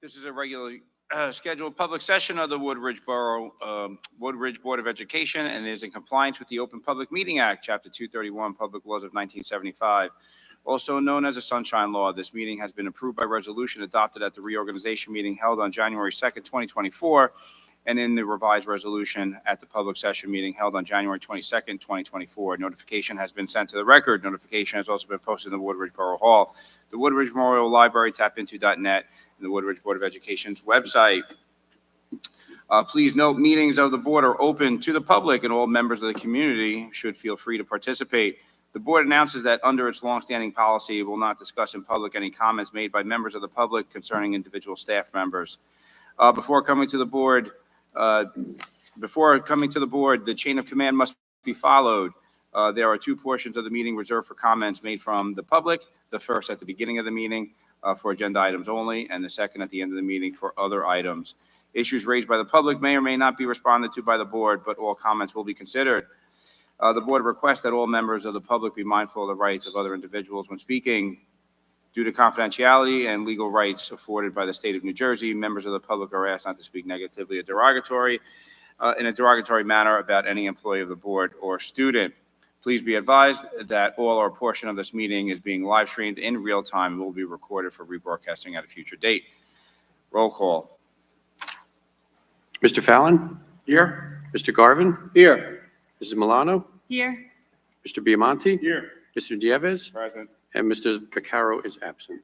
This is a regularly scheduled public session of the Woodridge Board of Education, and is in compliance with the Open Public Meeting Act, Chapter 231, Public Laws of 1975, also known as the Sunshine Law. This meeting has been approved by resolution adopted at the reorganization meeting held on January 2nd, 2024, and in the revised resolution at the public session meeting held on January 22nd, 2024. Notification has been sent to the record. Notification has also been posted in the Woodridge Borough Hall, the Woodridge Memorial Library, tapinto.net, and the Woodridge Board of Education's website. Please note, meetings of the board are open to the public, and all members of the community should feel free to participate. The board announces that under its longstanding policy, it will not discuss in public any comments made by members of the public concerning individual staff members. Before coming to the board, the chain of command must be followed. There are two portions of the meeting reserved for comments made from the public. The first at the beginning of the meeting for agenda items only, and the second at the end of the meeting for other items. Issues raised by the public may or may not be responded to by the board, but all comments will be considered. The board requests that all members of the public be mindful of the rights of other individuals when speaking. Due to confidentiality and legal rights afforded by the state of New Jersey, members of the public are asked not to speak negatively or in a derogatory manner about any employee of the board or student. Please be advised that all or a portion of this meeting is being live streamed in real time and will be recorded for rebroadcasting at a future date. Roll call. Mr. Fallon? Here. Mr. Garvin? Here. Mrs. Milano? Here. Mr. Biamonte? Here. Mr. Dieves? Present. And Mr. Vaccaro is absent.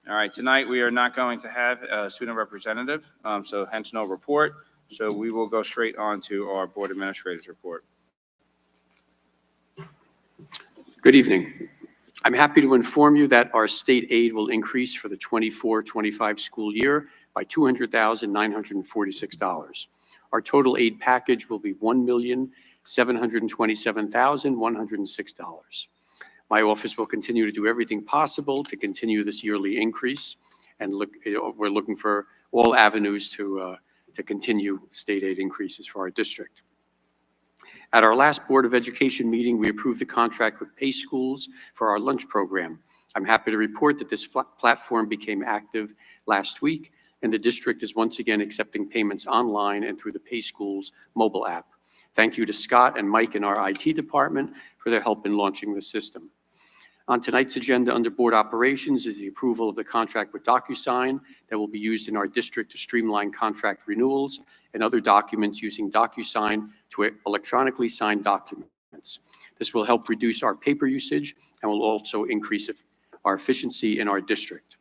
All right, tonight we are not going to have a student representative, so hence no report. So we will go straight on to our board administrator's report. Good evening. I'm happy to inform you that our state aid will increase for the 24-25 school year by $200,946. Our total aid package will be $1,727,106. My office will continue to do everything possible to continue this yearly increase, and we're looking for all avenues to continue state aid increases for our district. At our last Board of Education meeting, we approved the contract with Pay Schools for our lunch program. I'm happy to report that this platform became active last week, and the district is once again accepting payments online and through the Pay Schools mobile app. Thank you to Scott and Mike in our IT department for their help in launching the system. On tonight's agenda under board operations is the approval of the contract with DocuSign that will be used in our district to streamline contract renewals and other documents using DocuSign to electronically sign documents. This will help reduce our paper usage and will also increase our efficiency in our district.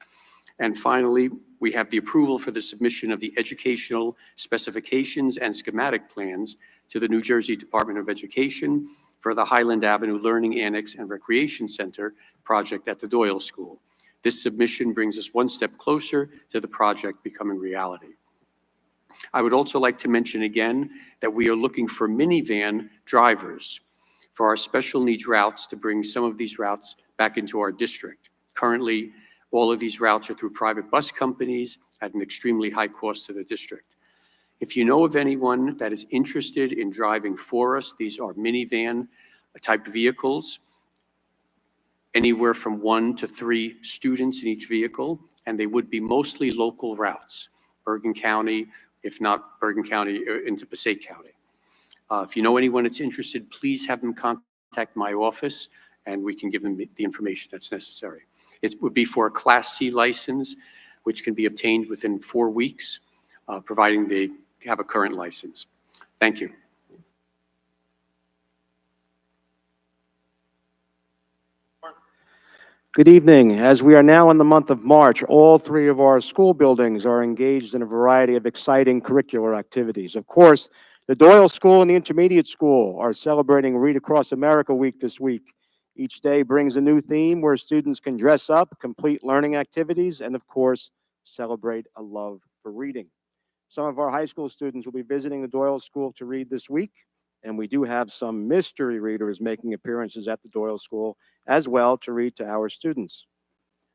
And finally, we have the approval for the submission of the educational specifications and schematic plans to the New Jersey Department of Education for the Highland Avenue Learning Annex and Recreation Center project at the Doyle School. This submission brings us one step closer to the project becoming reality. I would also like to mention again that we are looking for minivan drivers for our special needs routes to bring some of these routes back into our district. Currently, all of these routes are through private bus companies at an extremely high cost to the district. If you know of anyone that is interested in driving for us, these are minivan type vehicles, anywhere from 1 to 3 students in each vehicle, and they would be mostly local routes, Bergen County, if not Bergen County, into Passaic County. If you know anyone that's interested, please have them contact my office and we can give them the information that's necessary. It would be for a Class C license, which can be obtained within 4 weeks, providing they have a current license. Thank you. Good evening. As we are now in the month of March, all 3 of our school buildings are engaged in a variety of exciting curricular activities. Of course, the Doyle School and the Intermediate School are celebrating Read Across America Week this week. Each day brings a new theme where students can dress up, complete learning activities, and of course, celebrate a love for reading. Some of our high school students will be visiting the Doyle School to read this week, and we do have some mystery readers making appearances at the Doyle School as well to read to our students.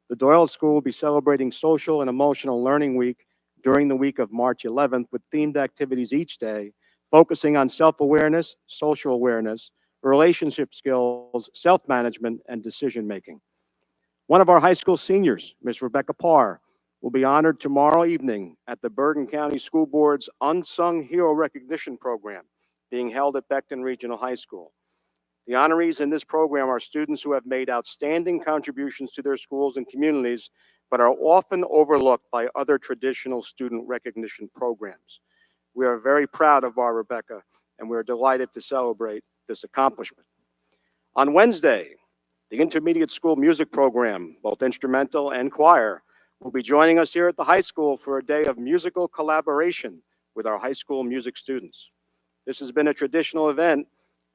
The Doyle School will be celebrating Social and Emotional Learning Week during the week of March 11th with themed activities each day, focusing on self-awareness, social awareness, relationship skills, self-management, and decision-making. One of our high school seniors, Miss Rebecca Parr, will be honored tomorrow evening at the Bergen County School Board's Unsung Hero Recognition Program being held at Beckton Regional High School. The honorees in this program are students who have made outstanding contributions to their schools and communities, but are often overlooked by other traditional student recognition programs. We are very proud of our Rebecca, and we are delighted to celebrate this accomplishment. On Wednesday, the intermediate school music program, both instrumental and choir, will be joining us here at the high school for a day of musical collaboration with our high school music students. This has been a traditional event,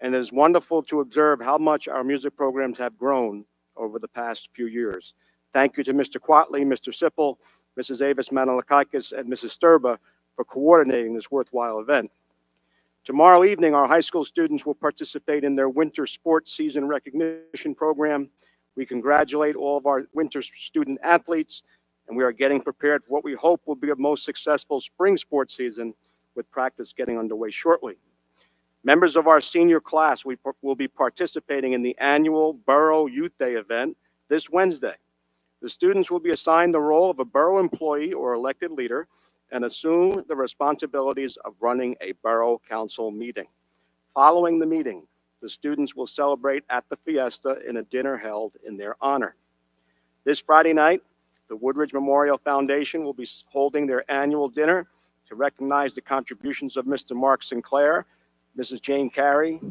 and it is wonderful to observe how much our music programs have grown over the past few years. Thank you to Mr. Quatley, Mr. Sipple, Mrs. Avis Manalakakis, and Mrs. Sturba for coordinating this worthwhile event. Tomorrow evening, our high school students will participate in their winter sports season recognition program. We congratulate all of our winter student athletes, and we are getting prepared for what we hope will be a most successful spring sports season, with practice getting underway shortly. Members of our senior class will be participating in the annual Borough Youth Day event this Wednesday. The students will be assigned the role of a borough employee or elected leader and assume the responsibilities of running a borough council meeting. Following the meeting, the students will celebrate at the fiesta in a dinner held in their honor. This Friday night, the Woodridge Memorial Foundation will be holding their annual dinner to recognize the contributions of Mr. Mark Sinclair, Mrs. Jane Carey,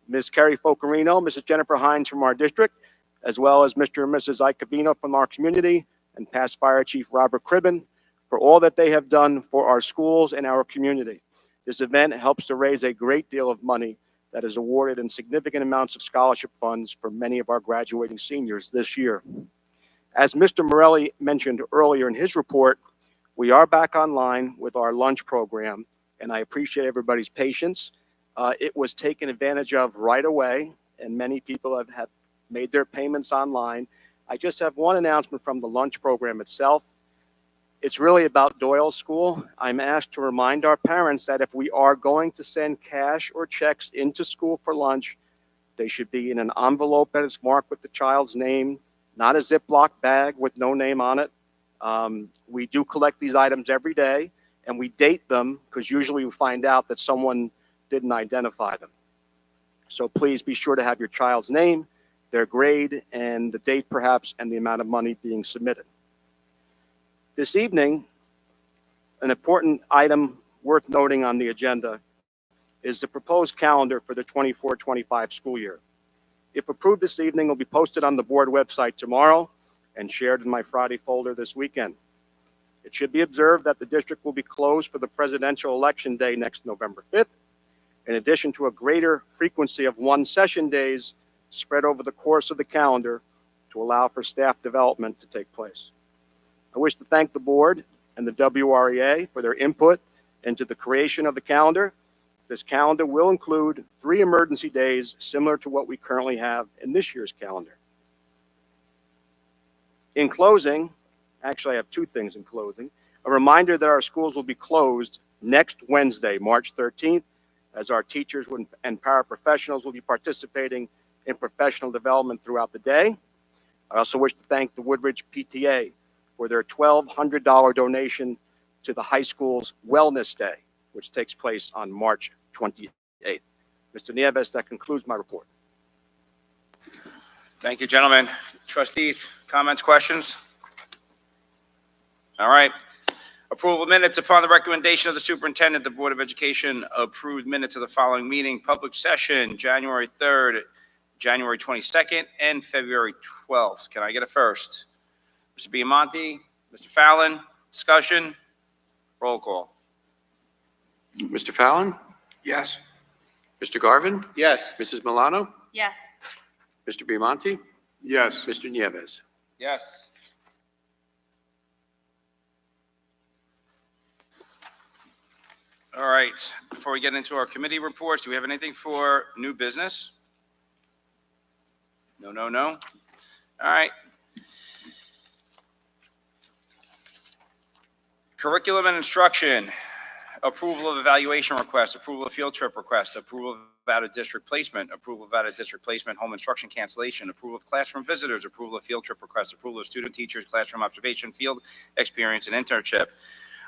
Ms. Carrie Focarino, Mrs. Jennifer Hines from our district, as well as Mr. and Mrs. Icabino from our community, and past Fire Chief Robert Cribben, for all that they have done for our schools and our community. This event helps to raise a great deal of money that is awarded in significant amounts of scholarship funds for many of our graduating seniors this year. As Mr. Morelli mentioned earlier in his report, we are back online with our lunch program, and I appreciate everybody's patience. It was taken advantage of right away, and many people have made their payments online. I just have one announcement from the lunch program itself. It's really about Doyle School. I'm asked to remind our parents that if we are going to send cash or checks into school for lunch, they should be in an envelope that is marked with the child's name, not a Ziploc bag with no name on it. We do collect these items every day, and we date them because usually we find out that someone didn't identify them. So please be sure to have your child's name, their grade, and the date perhaps, and the amount of money being submitted. This evening, an important item worth noting on the agenda is the proposed calendar for the 24-25 school year. If approved this evening, it will be posted on the board website tomorrow and shared in my Friday folder this weekend. It should be observed that the district will be closed for the presidential election day next November 5th, in addition to a greater frequency of one session days spread over the course of the calendar to allow for staff development to take place. I wish to thank the board and the WREA for their input into the creation of the calendar. This calendar will include 3 emergency days similar to what we currently have in this year's calendar. In closing, actually I have 2 things in closing. A reminder that our schools will be closed next Wednesday, March 13th, as our teachers and paraprofessionals will be participating in professional development throughout the day. I also wish to thank the Woodridge PTA for their $1,200 donation to the high school's Wellness Day, which takes place on March 28th. Mr. Nieves, that concludes my report. Thank you, gentlemen. Trustees, comments, questions? All right. Approval of minutes. Upon the recommendation of the superintendent, the Board of Education approved minutes of the following meeting: public session, January 3rd, January 22nd, and February 12th. Can I get a first? Mr. Biamonte, Mr. Fallon, discussion, roll call. Mr. Fallon? Yes. Mr. Garvin? Yes. Mrs. Milano? Yes. Mr. Biamonte? Yes. Mr. Nieves. Yes. All right, before we get into our committee reports, do we have anything for new business? No. All right. Curriculum and instruction. Approval of evaluation requests, approval of field trip requests, approval of out-of-district placement, approval of out-of-district placement, home instruction cancellation, approval of classroom visitors, approval of field trip requests, approval of student teachers, classroom observation, field experience, and internship.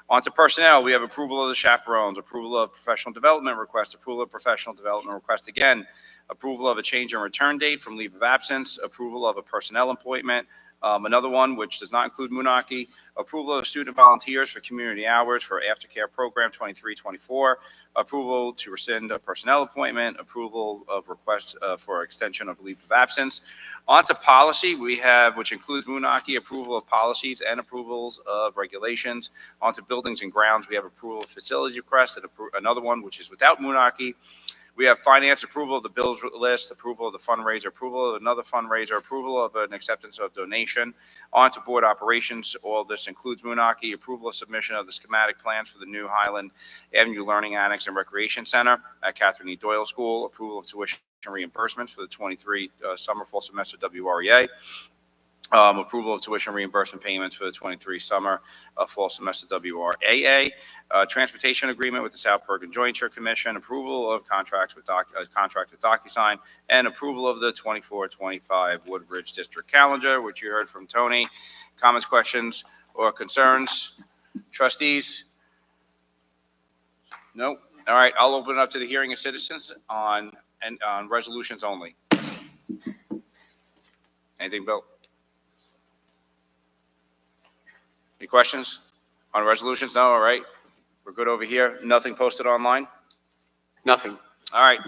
On to personnel, we have approval of the chaperones, approval of professional development requests, approval of professional development request again, approval of a change in return date from leave of absence, approval of a personnel appointment, another one which does not include Moonachie, approval of student volunteers for community hours for aftercare program 23-24, approval to rescind a personnel appointment, approval of request for extension of leave of absence. On to policy, we have, which includes Moonachie, approval of policies and approvals of regulations. On to buildings and grounds, we have approval of facilities request and another one which is without Moonachie. We have finance, approval of the bills list, approval of the fundraiser, approval of another fundraiser, approval of an acceptance of donation. On to board operations, all this includes Moonachie, approval of submission of the schematic plans for the new Highland Avenue Learning Annex and Recreation Center at Catherine E. Doyle School, approval of tuition reimbursements for the 23 summer fall semester WREA. Approval of tuition reimbursement payments for the 23 summer fall semester WRAA, transportation agreement with the South Bergen Joint Commission, approval of contracts with contract with DocuSign, and approval of the 24-25 Woodbridge District calendar, which you heard from Tony. Comments, questions, or concerns? Trustees? No? All right, I'll open it up to the hearing of citizens on resolutions only. Anything, Bill? Any questions on resolutions? No, all right. We're good over here. Nothing posted online? Nothing. All right.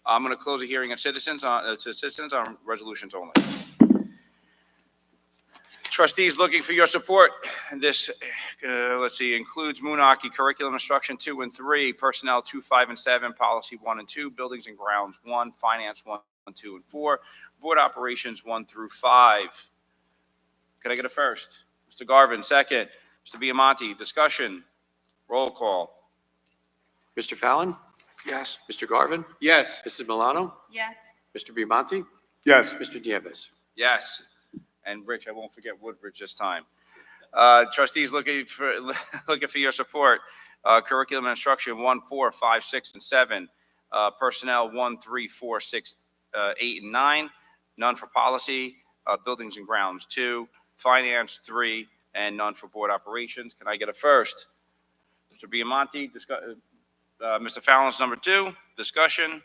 I'm going to close the hearing on citizens on resolutions only. Trustees looking for your support. This, let's see, includes Moonachie Curriculum Instruction 2 and 3, Personnel 2, 5, and 7, Policy 1 and 2, Buildings and Grounds 1, Finance 1, 2, and 4, Board Operations 1 through 5. Can I get a first? Mr. Garvin, second. Mr. Biamonte, discussion. Roll call. Mr. Fallon? Yes. Mr. Garvin? Yes. Mrs. Milano? Yes. Mr. Biamonte? Yes. Mr. Nieves. Yes. And Rich, I won't forget Woodbridge this time. Trustees looking for your support. Curriculum and instruction 1, 4, 5, 6, and 7. Personnel 1, 3, 4, 6, 8, and 9. None for policy. Buildings and grounds 2. Finance 3, and none for board operations. Can I get a first? Mr. Biamonte, Mr. Fallon's number 2, discussion.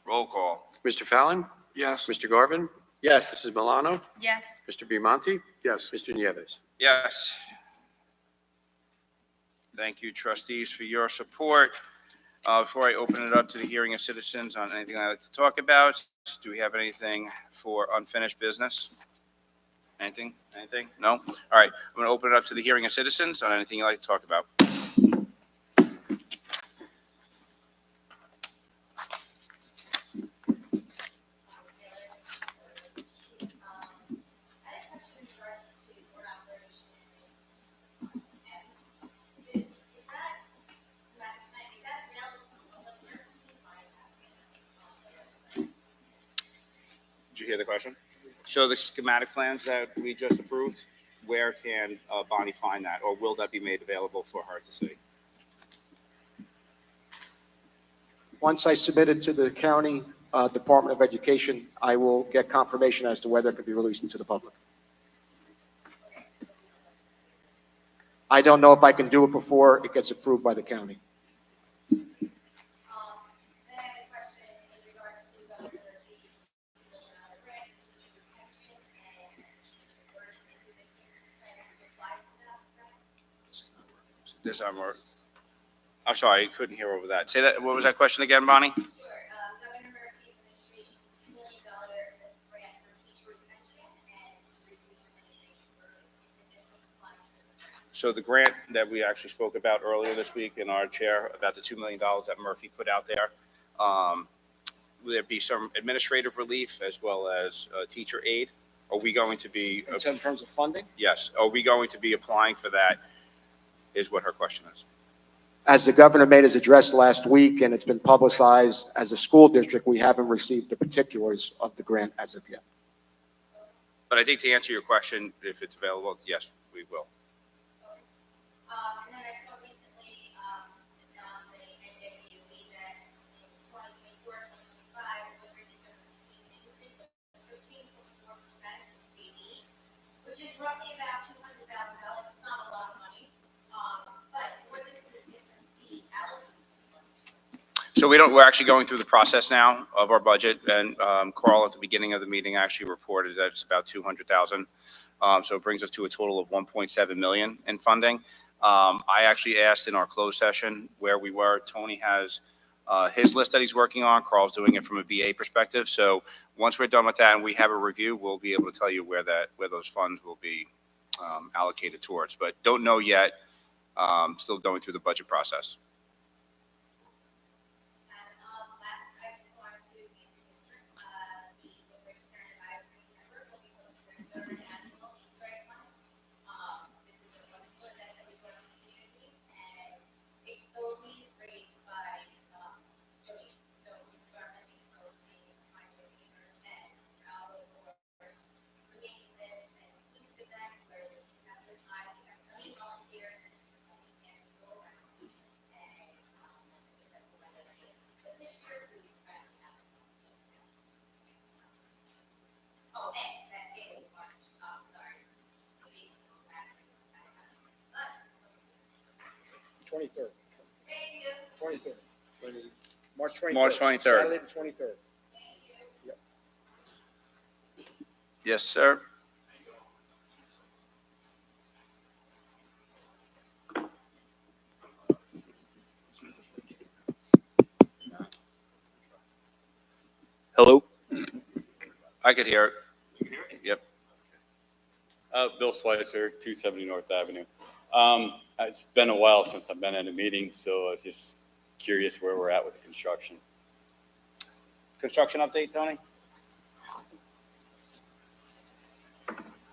Roll call. Mr. Fallon? Yes. Mr. Garvin? Yes. Mrs. Milano? Yes. Mr. Biamonte? Yes. Mr. Nieves. Yes. Thank you, trustees, for your support. Before I open it up to the hearing of citizens on anything I'd like to talk about, do we have anything for unfinished business? Anything? Anything? No? All right. I'm going to open it up to the hearing of citizens on anything you'd like to talk about. Did you hear the question? So the schematic plans that we just approved, where can Bonnie find that, or will that be made available for her to see? Once I submit it to the county Department of Education, I will get confirmation as to whether it could be released into the public. I don't know if I can do it before it gets approved by the county. Then I have a question in regards to the university grant retention and conversion into the plans to apply for that grant. This I'm I'm sorry, I couldn't hear over that. Say that. What was that question again, Bonnie? Sure. Governor Murphy administration's $2 million grant for teacher retention and to reduce administration burden in additional compliance with this grant. So the grant that we actually spoke about earlier this week in our chair about the $2 million that Murphy put out there, will there be some administrative relief as well as teacher aid? Are we going to be? In terms of funding? Yes. Are we going to be applying for that? Is what her question is. As the governor made his address last week, and it's been publicized, as a school district, we haven't received the particulars of the grant as of yet. But I think to answer your question, if it's available, yes, we will. And then I saw recently So we're actually going through the process now of our budget, and Carl at the beginning of the meeting actually reported that it's about 200,000. So it brings us to a total of 1.7 million in funding. I actually asked in our closed session where we were. Tony has his list that he's working on. Carl's doing it from a BA perspective. So once we're done with that and we have a review, we'll be able to tell you where those funds will be allocated towards. But don't know yet. Still going through the budget process. I just wanted to name the district, the Woodbridge Parent Advisory Network will be hosting their third annual Easter egg hunt. This is a wonderful event that we put on the community, and it's solely raised by donations. So we start having hosting a fundraising event, for making this an inclusive event where we can have this time, we have so many volunteers and we can go around and but this year, so we try to have it. Oh, and that day is March, sorry. The date will go back. But 23rd. thank you. 23rd. March 23rd. March 23rd. Saturday the 23rd. Thank you. Yes, sir. Hello, I could hear it. Yep. Bill Schweitzer, 270 North Avenue. It's been a while since I've been at a meeting, so I was just curious where we're at with the construction. Construction update, Tony?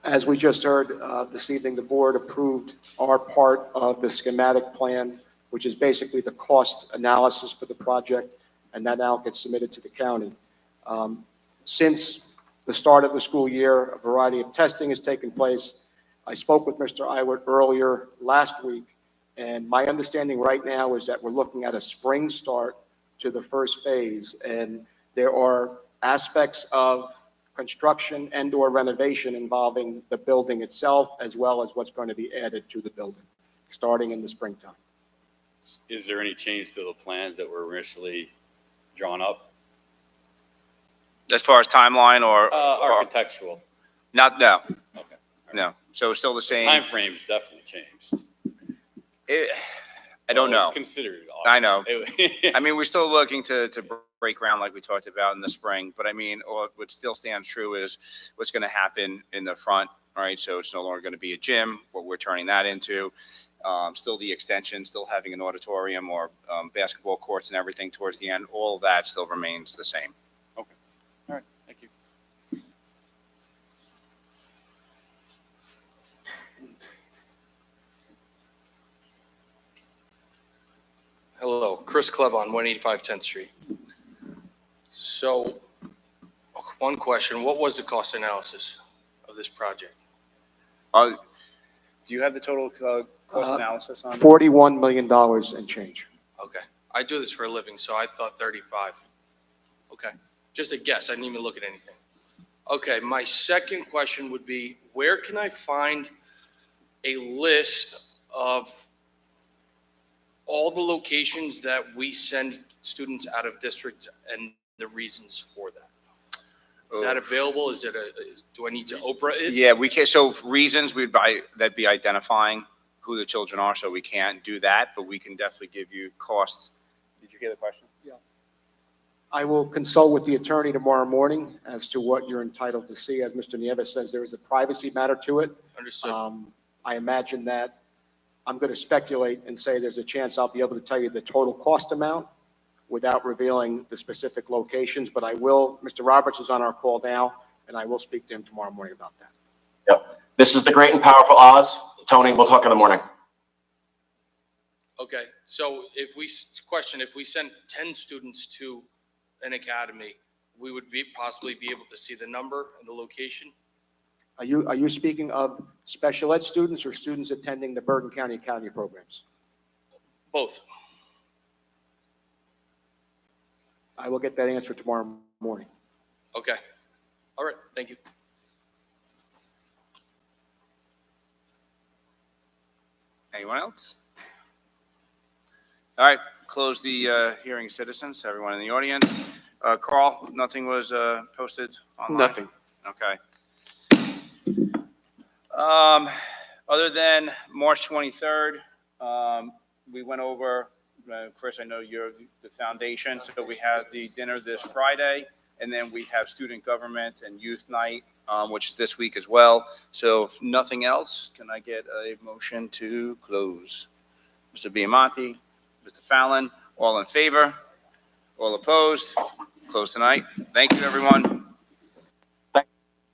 As we just heard this evening, the board approved our part of the schematic plan, which is basically the cost analysis for the project, and that now gets submitted to the county. Since the start of the school year, a variety of testing has taken place. I spoke with Mr. Iwart earlier last week, and my understanding right now is that we're looking at a spring start to the first phase, and there are aspects of construction and/or renovation involving the building itself, as well as what's going to be added to the building, starting in the springtime. Is there any change to the plans that were initially drawn up? As far as timeline or Architectural. not? No, Okay. no. So it's still the same. Timeframe's definitely changed. I don't Well, know. it's considered I know. August. I mean, we're still looking to break ground like we talked about in the spring, but I mean, what still stands true is what's going to happen in the front, right? So it's no longer going to be a gym, what we're turning that into. Still the extension, still having an auditorium or basketball courts and everything towards the end, all of that still remains the same. Okay. All right. Thank you. Hello, Chris Klebon, 185 10th Street. So, one question, what was the cost analysis of this project? Do you have the total cost analysis on? $41 million and change. Okay, I do this for a living, so I thought 35. Okay, just a guess, I didn't even look at anything. Okay, my second question would be, where can I find a list of all the locations that we send students out of district and the reasons for that? Is that available? Is it do I need to Oprah it? Yeah, we can. So reasons that'd be identifying who the children are. So we can't do that, but we can definitely give you costs. Did you hear the question? I will consult with the attorney tomorrow morning as to what you're entitled to see. As Mr. Nieves says, there is a privacy matter to it. Understood. I imagine that I'm going to speculate and say there's a chance I'll be able to tell you the total cost amount without revealing the specific locations, but I will, Mr. Roberts is on our call now, and I will speak to him tomorrow morning about that. Yep. This is the great and powerful Oz. Tony, we'll talk in the morning. Okay, so if we sent 10 students to an academy, we would possibly be able to see the number and the location? Are you speaking of special ed students or students attending the Bergen County Academy programs? Both. I will get that answer tomorrow morning. Okay. All right, thank you. Anyone else? All right, close the hearing, citizens, everyone in the audience. Carl, nothing was posted online? Nothing. Okay. Other than March 23rd, we went over, Chris, I know you're the foundation, so we have the dinner this Friday, and then we have student government and youth night, which is this week as well. So if nothing else, can I get a motion to close? Mr. Biamonte, Mr. Fallon, all in favor? All opposed? Close tonight. Thank you, everyone.